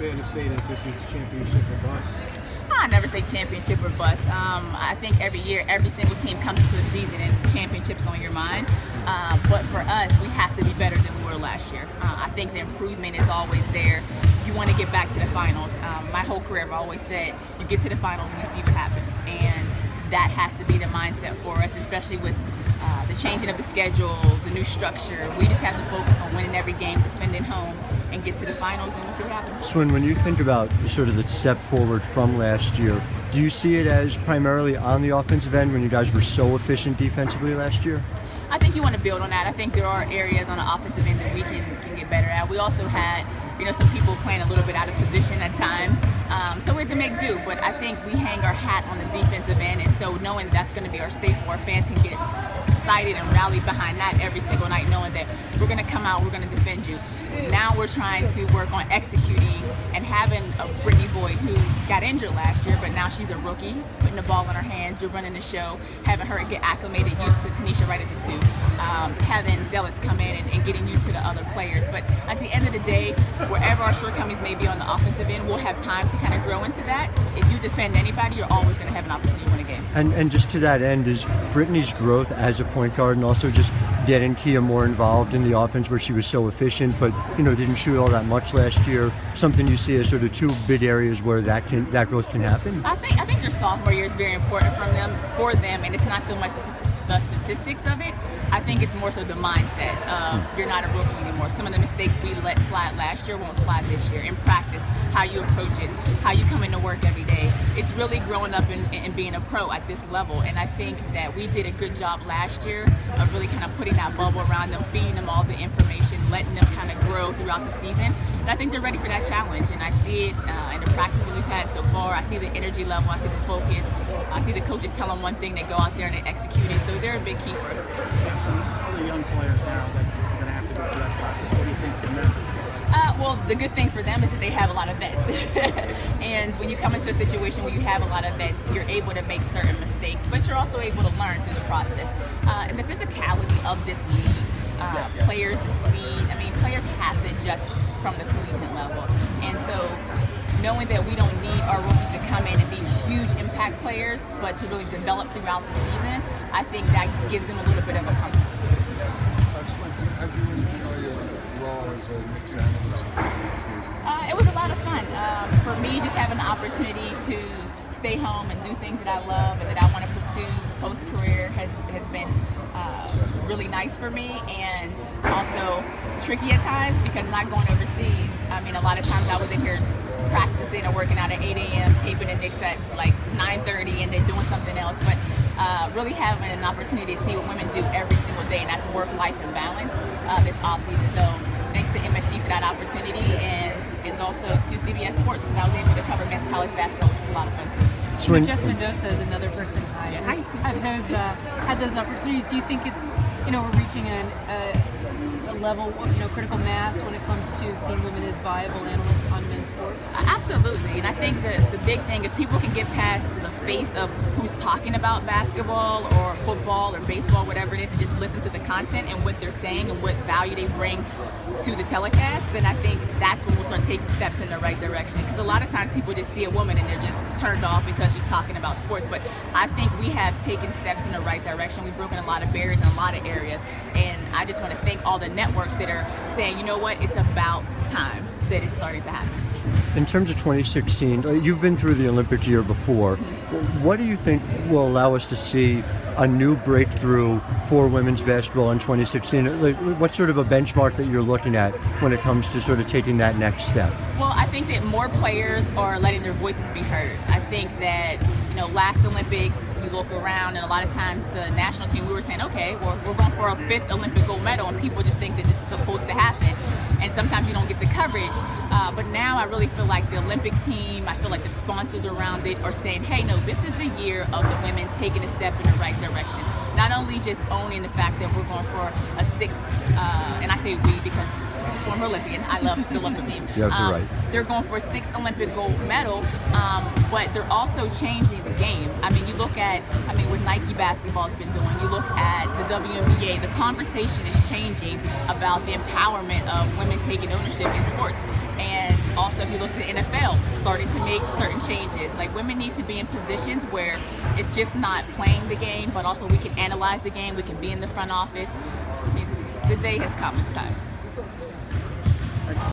fair to say that this is championship or bust? I never say championship or bust. I think every year, every single team comes into a season and championships on your mind. But for us, we have to be better than we were last year. I think the improvement is always there. You want to get back to the finals. My whole career, I've always said, you get to the finals and you see what happens. And that has to be the mindset for us, especially with the changing of the schedule, the new structure. We just have to focus on winning every game, defending home, and get to the finals, and we'll see what happens. Swin, when you think about sort of the step forward from last year, do you see it as primarily on the offensive end when you guys were so efficient defensively last year? I think you want to build on that. I think there are areas on the offensive end that we can get better at. We also had, some people playing a little bit out of position at times, so we had to make do. But I think we hang our hat on the defensive end, and so knowing that's going to be our staple, our fans can get excited and rally behind that every single night, knowing that we're going to come out, we're going to defend you. Now we're trying to work on executing and having a Brittany Boyd who got injured last year, but now she's a rookie, putting the ball in her hands, you're running the show, having her get acclimated, used to Tanisha right at the two, having Zealous come in and getting used to the other players. But at the end of the day, wherever our shortcomings may be on the offensive end, we'll have time to kind of grow into that. If you defend anybody, you're always going to have an opportunity to win a game. And just to that end, is Brittany's growth as a point guard and also just getting Kia more involved in the offense where she was so efficient but didn't shoot all that much last year, something you see as sort of two big areas where that growth can happen? I think their sophomore year is very important for them, and it's not so much the statistics of it. I think it's more so the mindset of you're not a rookie anymore. Some of the mistakes we let slide last year won't slide this year. In practice, how you approach it, how you come into work every day. It's really growing up and being a pro at this level, and I think that we did a good job last year of really kind of putting that bubble around them, feeding them all the information, letting them kind of grow throughout the season. And I think they're ready for that challenge, and I see it in the practices we've had so far. I see the energy level, I see the focus, I see the coaches tell them one thing, they go out there and they execute it. So they're a big key for us. You have some other young players now that are going to have to go through that process. What do you think from them? Well, the good thing for them is that they have a lot of vets. And when you come into a situation where you have a lot of vets, you're able to make certain mistakes, but you're also able to learn through the process. And the physicality of this league, players, the speed, players have to adjust from the collegiate level. And so knowing that we don't need our rookies to come in and be huge impact players, but to really develop throughout the season, I think that gives them a little bit of a comfort. How do you enjoy your role as a Knicks analyst this season? It was a lot of fun. For me, just having the opportunity to stay home and do things that I love and that I want to pursue post-career has been really nice for me, and also tricky at times because not going overseas. A lot of times I was in here practicing or working out at 8 a.m., taping the Knicks at like 9:30 and then doing something else. But really having an opportunity to see what women do every single day, and that's work-life and balance this offseason. So thanks to MSG for that opportunity, and it's also to CBS Sports because I was able to cover men's college basketball, which was a lot of fun too. Jess Mendoza is another person had those opportunities. Do you think it's we're reaching a level of critical mass when it comes to seeing women as viable analysts on men's sports? Absolutely, and I think the big thing, if people can get past the face of who's talking about basketball or football or baseball, whatever it is, and just listen to the content and what they're saying and what value they bring to the telecast, then I think that's when we'll start taking steps in the right direction. Because a lot of times people just see a woman and they're just turned off because she's talking about sports. But I think we have taken steps in the right direction. We've broken a lot of barriers in a lot of areas. And I just want to thank all the networks that are saying, you know what, it's about time that it's starting to happen. In terms of 2016, you've been through the Olympic year before. What do you think will allow us to see a new breakthrough for women's basketball in 2016? Like, what's sort of a benchmark that you're looking at when it comes to sort of taking that next step? Well, I think that more players are letting their voices be heard. I think that, last Olympics, you look around and a lot of times the national team, we were saying, okay, well, we're going for a 5th Olympic gold medal, and people just think that this is supposed to happen. And sometimes you don't get the coverage. But now I really feel like the Olympic team, I feel like the sponsors around it are saying, hey, no, this is the year of the women taking a step in the right direction. Not only just owning the fact that we're going for a 6th, and I say we because I'm a former Olympian, still love the team. You're right. They're going for a 6th Olympic gold medal, but they're also changing the game. You look at, what Nike basketball has been doing, you look at the WNBA, the conversation is changing about the empowerment of women taking ownership in sports. And also, if you look at the NFL, starting to make certain changes. Like, women need to be in positions where it's just not playing the game, but also we can analyze the game, we can be in the front office. I mean, the day has come, it's time.